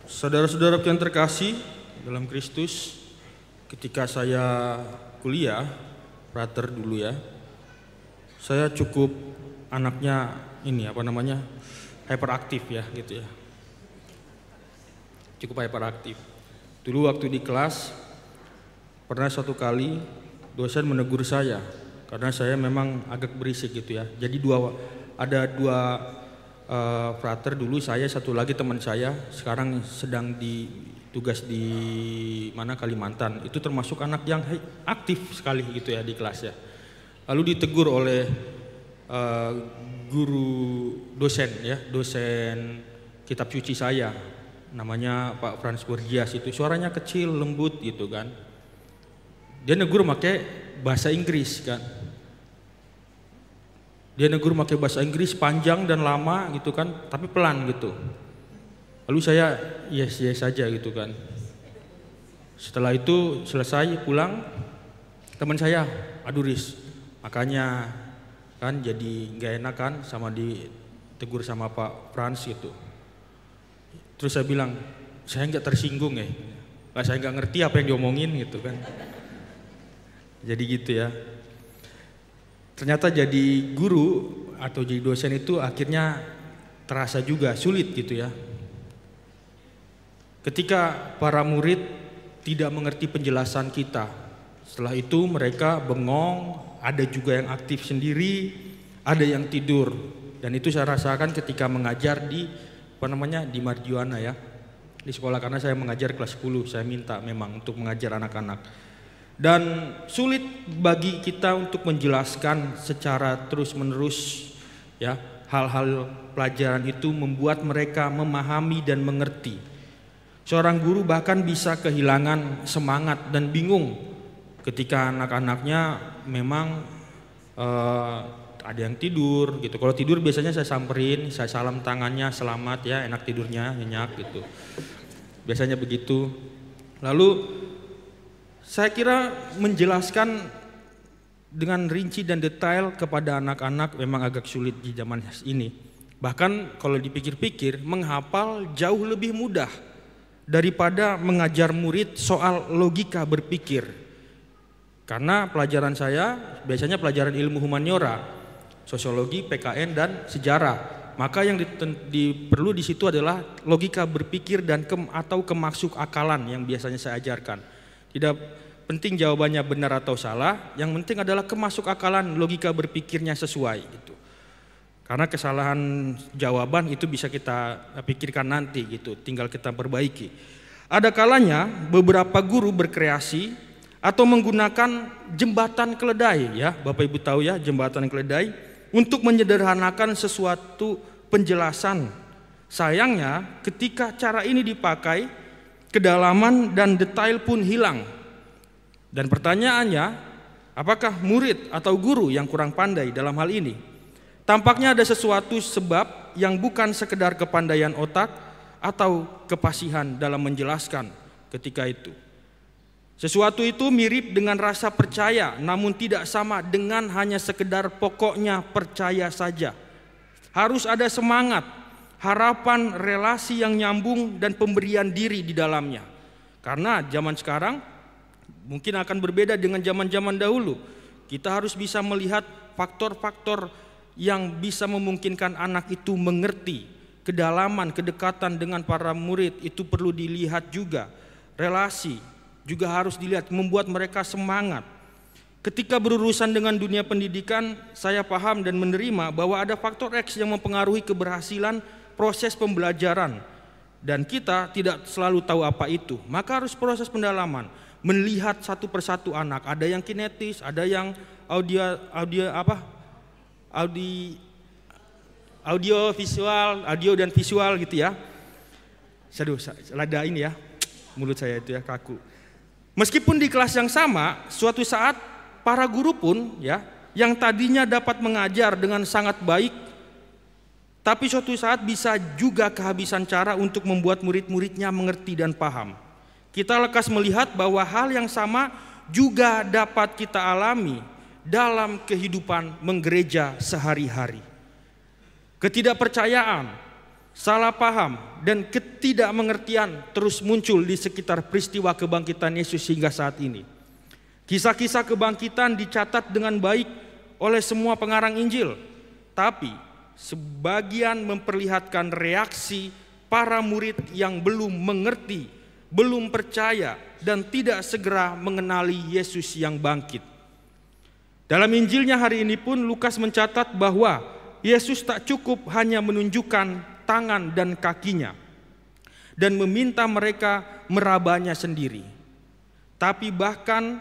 Saudara-saudara yang terkasih dalam Kristus, ketika saya kuliah, prater dulu ya, saya cukup anaknya hyperaktif ya gitu ya. Cukup hyperaktif. Dulu waktu di kelas, pernah suatu kali dosen menegur saya, karena saya memang agak berisik gitu ya. Jadi ada dua frater dulu, saya satu lagi teman saya sekarang sedang tugas di Kalimantan. Itu termasuk anak yang aktif sekali gitu ya di kelas ya. Lalu ditegur oleh dosen kitab suci saya, namanya Pak Frans Borgias. Itu suaranya kecil, lembut gitu kan. Dia negur pakai bahasa Inggris kan. Dia negur pakai bahasa Inggris panjang dan lama gitu kan, tapi pelan gitu. Lalu saya yes saja gitu kan. Setelah itu selesai pulang, teman saya, aduh Riz, makanya kan jadi nggak enak kan sama ditegur sama Pak Frans gitu. Terus saya bilang, saya nggak tersinggung ya, saya nggak ngerti apa yang diomongin gitu kan. Jadi gitu ya. Ternyata jadi guru atau jadi dosen itu akhirnya terasa juga sulit gitu ya. Ketika para murid tidak mengerti penjelasan kita, setelah itu mereka bengong, ada juga yang aktif sendiri, ada yang tidur. Dan itu saya rasakan ketika mengajar di Marjuana ya, di sekolah, karena saya mengajar kelas 10, saya minta memang untuk mengajar anak-anak. Dan sulit bagi kita untuk menjelaskan secara terus-menerus ya, hal-hal pelajaran itu membuat mereka memahami dan mengerti. Seorang guru bahkan bisa kehilangan semangat dan bingung ketika anak-anaknya memang ada yang tidur gitu. Kalau tidur biasanya saya samperin, saya salam tangannya, selamat ya, enak tidurnya, nyenyak gitu. Biasanya begitu. Lalu saya kira menjelaskan dengan rinci dan detail kepada anak-anak memang agak sulit di zaman ini. Bahkan kalau dipikir-pikir, menghafal jauh lebih mudah daripada mengajar murid soal logika berpikir. Karena pelajaran saya biasanya pelajaran ilmu humaniora, sosiologi, PKN dan sejarah. Maka yang perlu di situ adalah logika berpikir dan atau kemaksud akalan yang biasanya saya ajarkan. Tidak penting jawabannya benar atau salah, yang penting adalah kemasuk akalan logika berpikirnya sesuai gitu. Karena kesalahan jawaban itu bisa kita pikirkan nanti gitu, tinggal kita perbaiki. Ada kalanya beberapa guru berkreasi atau menggunakan jembatan keledai ya, Bapak Ibu tahu ya jembatan keledai, untuk menyederhanakan sesuatu penjelasan. Sayangnya ketika cara ini dipakai, kedalaman dan detail pun hilang. Dan pertanyaannya, apakah murid atau guru yang kurang pandai dalam hal ini? Tampaknya ada sesuatu sebab yang bukan sekedar kepandaian otak atau kefasihan dalam menjelaskan ketika itu. Sesuatu itu mirip dengan rasa percaya, namun tidak sama dengan hanya sekedar pokoknya percaya saja. Harus ada semangat, harapan, relasi yang nyambung dan pemberian diri di dalamnya. Karena zaman sekarang mungkin akan berbeda dengan zaman-zaman dahulu. Kita harus bisa melihat faktor-faktor yang bisa memungkinkan anak itu mengerti. Kedalaman, kedekatan dengan para murid itu perlu dilihat juga. Relasi juga harus dilihat, membuat mereka semangat. Ketika berurusan dengan dunia pendidikan, saya paham dan menerima bahwa ada faktor X yang mempengaruhi keberhasilan proses pembelajaran, dan kita tidak selalu tahu apa itu. Maka harus proses pendalaman, melihat satu persatu anak. Ada yang kinetis, ada yang audio dan visual gitu ya. Lada ini ya, mulut saya itu ya kaku. Meskipun di kelas yang sama, suatu saat para guru pun ya, yang tadinya dapat mengajar dengan sangat baik, tapi suatu saat bisa juga kehabisan cara untuk membuat murid-muridnya mengerti dan paham. Kita lekas melihat bahwa hal yang sama juga dapat kita alami dalam kehidupan menggereja sehari-hari. Ketidakpercayaan, salah paham, dan ketidakmengertian terus muncul di sekitar peristiwa kebangkitan Yesus hingga saat ini. Kisah-kisah kebangkitan dicatat dengan baik oleh semua pengarang Injil, tapi sebagian memperlihatkan reaksi para murid yang belum mengerti, belum percaya, dan tidak segera mengenali Yesus yang bangkit. Dalam Injilnya hari ini pun Lukas mencatat bahwa Yesus tak cukup hanya menunjukkan tangan dan kakinya dan meminta mereka merabanya sendiri, tapi bahkan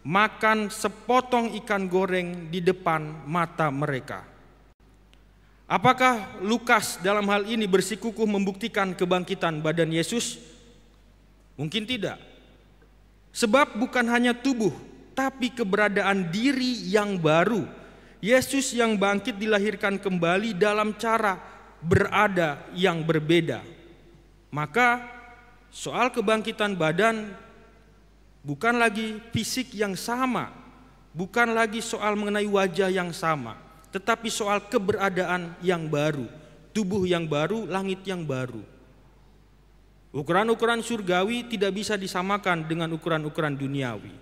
makan sepotong ikan goreng di depan mata mereka. Apakah Lukas dalam hal ini bersikukuh membuktikan kebangkitan badan Yesus? Mungkin tidak. Sebab bukan hanya tubuh, tapi keberadaan diri yang baru. Yesus yang bangkit dilahirkan kembali dalam cara berada yang berbeda. Maka soal kebangkitan badan bukan lagi fisik yang sama, bukan lagi soal mengenai wajah yang sama, tetapi soal keberadaan yang baru, tubuh yang baru, langit yang baru. Ukuran-ukuran surgawi tidak bisa disamakan dengan ukuran-ukuran duniawi.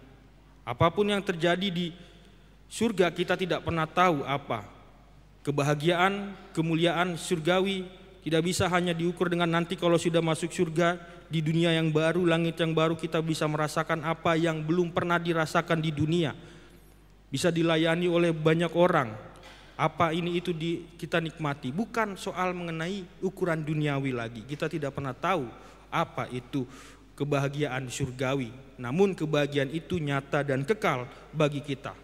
Apapun yang terjadi di surga kita tidak pernah tahu apa. Kebahagiaan, kemuliaan surgawi tidak bisa hanya diukur dengan nanti kalau sudah masuk surga, di dunia yang baru, langit yang baru, kita bisa merasakan apa yang belum pernah dirasakan di dunia. Bisa dilayani oleh banyak orang. Apa ini itu kita nikmati. Bukan soal mengenai ukuran duniawi lagi. Kita tidak pernah tahu apa itu kebahagiaan surgawi. Namun kebahagiaan itu nyata dan kekal bagi kita.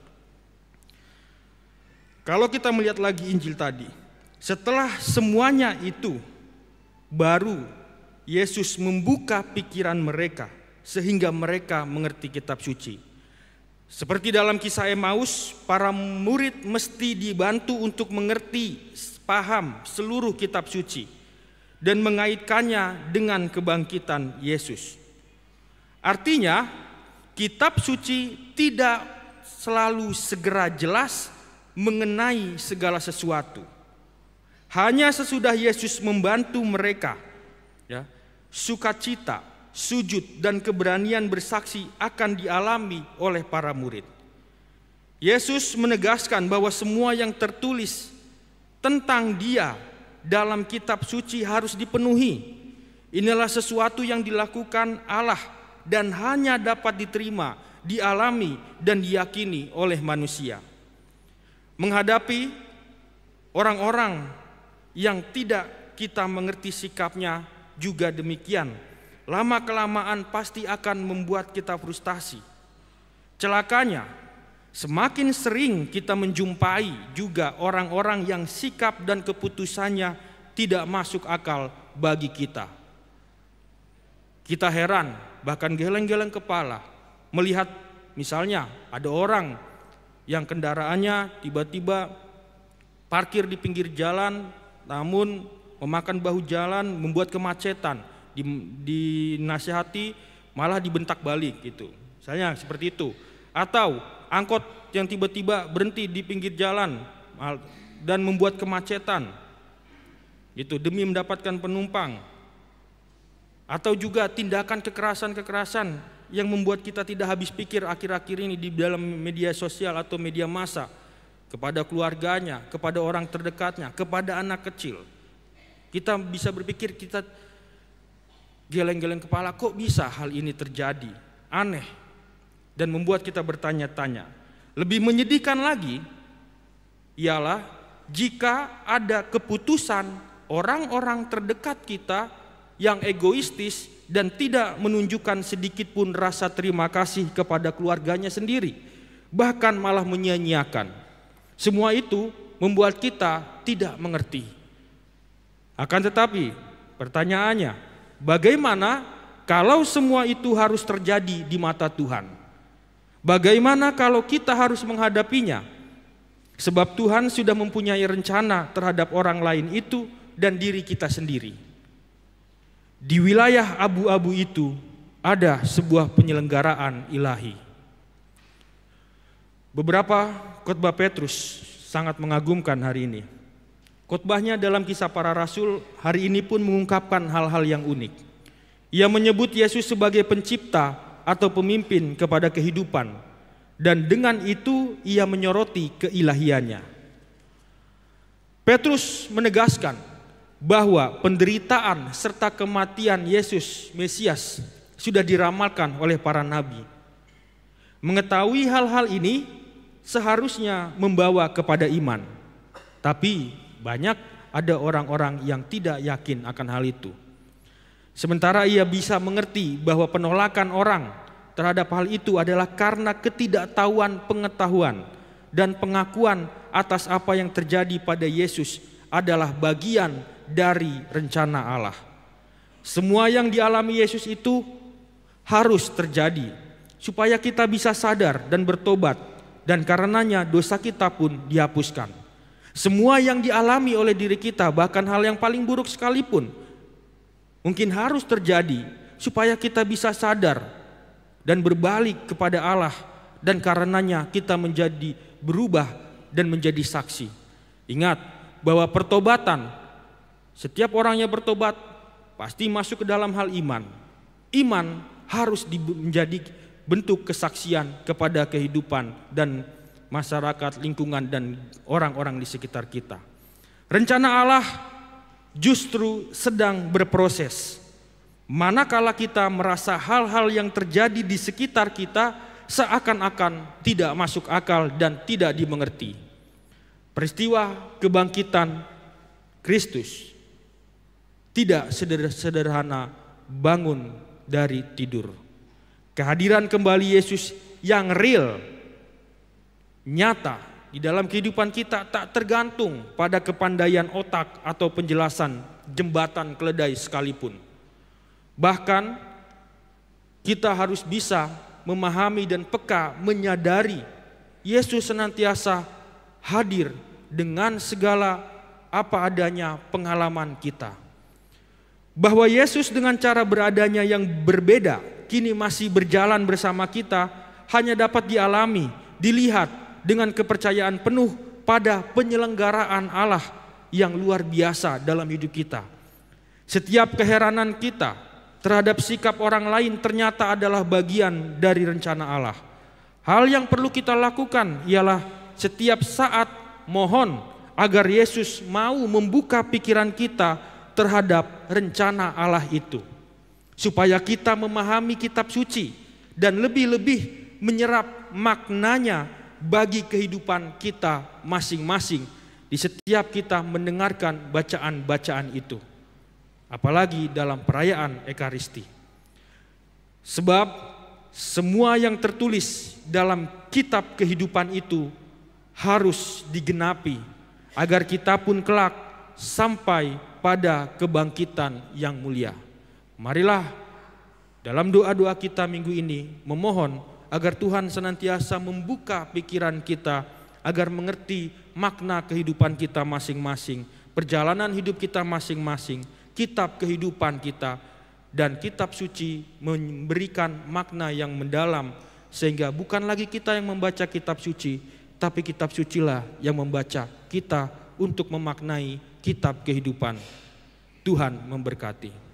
Kalau kita melihat lagi Injil tadi, setelah semuanya itu, baru Yesus membuka pikiran mereka sehingga mereka mengerti kitab suci. Seperti dalam kisah Emmaus, para murid mesti dibantu untuk mengerti, paham seluruh kitab suci dan mengaitkannya dengan kebangkitan Yesus. Artinya, kitab suci tidak selalu segera jelas mengenai segala sesuatu. Hanya sesudah Yesus membantu mereka, sukacita, sujud, dan keberanian bersaksi akan dialami oleh para murid. Yesus menegaskan bahwa semua yang tertulis tentang Dia dalam kitab suci harus dipenuhi. Inilah sesuatu yang dilakukan Allah dan hanya dapat diterima, dialami, dan diyakini oleh manusia. Menghadapi orang-orang yang tidak kita mengerti sikapnya juga demikian. Lama-kelamaan pasti akan membuat kita frustasi. Celakanya, semakin sering kita menjumpai juga orang-orang yang sikap dan keputusannya tidak masuk akal bagi kita. Kita heran, bahkan geleng-geleng kepala melihat misalnya ada orang yang kendaraannya tiba-tiba parkir di pinggir jalan, namun memakan bahu jalan, membuat kemacetan, dinasihati malah dibentak balik gitu. Misalnya seperti itu. Atau angkot yang tiba-tiba berhenti di pinggir jalan dan membuat kemacetan gitu demi mendapatkan penumpang. Atau juga tindakan kekerasan-kekerasan yang membuat kita tidak habis pikir akhir-akhir ini di dalam media sosial atau media massa kepada keluarganya, kepada orang terdekatnya, kepada anak kecil. Kita bisa berpikir, kita geleng-geleng kepala, kok bisa hal ini terjadi? Aneh dan membuat kita bertanya-tanya. Lebih menyedihkan lagi ialah jika ada keputusan orang-orang terdekat kita yang egoistis dan tidak menunjukkan sedikit pun rasa terima kasih kepada keluarganya sendiri, bahkan malah menyia-nyiakan. Semua itu membuat kita tidak mengerti. Akan tetapi pertanyaannya, bagaimana kalau semua itu harus terjadi di mata Tuhan? Bagaimana kalau kita harus menghadapinya? Sebab Tuhan sudah mempunyai rencana terhadap orang lain itu dan diri kita sendiri. Di wilayah abu-abu itu ada sebuah penyelenggaraan ilahi. Beberapa khotbah Petrus sangat mengagumkan hari ini. Khotbahnya dalam Kisah Para Rasul hari ini pun mengungkapkan hal-hal yang unik. Ia menyebut Yesus sebagai pencipta atau pemimpin kepada kehidupan, dan dengan itu ia menyoroti keilahiannya. Petrus menegaskan bahwa penderitaan serta kematian Yesus Mesias sudah diramalkan oleh para nabi. Mengetahui hal-hal ini seharusnya membawa kepada iman. Tapi banyak ada orang-orang yang tidak yakin akan hal itu. Sementara ia bisa mengerti bahwa penolakan orang terhadap hal itu adalah karena ketidaktahuan pengetahuan dan pengakuan atas apa yang terjadi pada Yesus adalah bagian dari rencana Allah. Semua yang dialami Yesus itu harus terjadi supaya kita bisa sadar dan bertobat, dan karenanya dosa kita pun dihapuskan. Semua yang dialami oleh diri kita, bahkan hal yang paling buruk sekalipun, mungkin harus terjadi supaya kita bisa sadar dan berbalik kepada Allah, dan karenanya kita menjadi berubah dan menjadi saksi. Ingat bahwa pertobatan, setiap orang yang bertobat pasti masuk ke dalam hal iman. Iman harus menjadi bentuk kesaksian kepada kehidupan dan masyarakat, lingkungan, dan orang-orang di sekitar kita. Rencana Allah justru sedang berproses. Manakala kita merasa hal-hal yang terjadi di sekitar kita seakan-akan tidak masuk akal dan tidak dimengerti. Peristiwa kebangkitan Kristus tidak sederhana bangun dari tidur. Kehadiran kembali Yesus yang real, nyata di dalam kehidupan kita tak tergantung pada kepandaian otak atau penjelasan jembatan keledai sekalipun. Bahkan kita harus bisa memahami dan peka menyadari Yesus senantiasa hadir dengan segala apa adanya pengalaman kita. Bahwa Yesus dengan cara beradanya yang berbeda kini masih berjalan bersama kita hanya dapat dialami, dilihat dengan kepercayaan penuh pada penyelenggaraan Allah yang luar biasa dalam hidup kita. Setiap keheranan kita terhadap sikap orang lain ternyata adalah bagian dari rencana Allah. Hal yang perlu kita lakukan ialah setiap saat mohon agar Yesus mau membuka pikiran kita terhadap rencana Allah itu, supaya kita memahami kitab suci dan lebih-lebih menyerap maknanya bagi kehidupan kita masing-masing di setiap kita mendengarkan bacaan-bacaan itu, apalagi dalam perayaan Ekaristi. Sebab semua yang tertulis dalam kitab kehidupan itu harus digenapi agar kita pun kelak sampai pada kebangkitan yang mulia. Marilah dalam doa-doa kita minggu ini memohon agar Tuhan senantiasa membuka pikiran kita agar mengerti makna kehidupan kita masing-masing, perjalanan hidup kita masing-masing, kitab kehidupan kita, dan kitab suci memberikan makna yang mendalam sehingga bukan lagi kita yang membaca kitab suci, tapi kitab sucilah yang membaca kita untuk memaknai kitab kehidupan. Tuhan memberkati.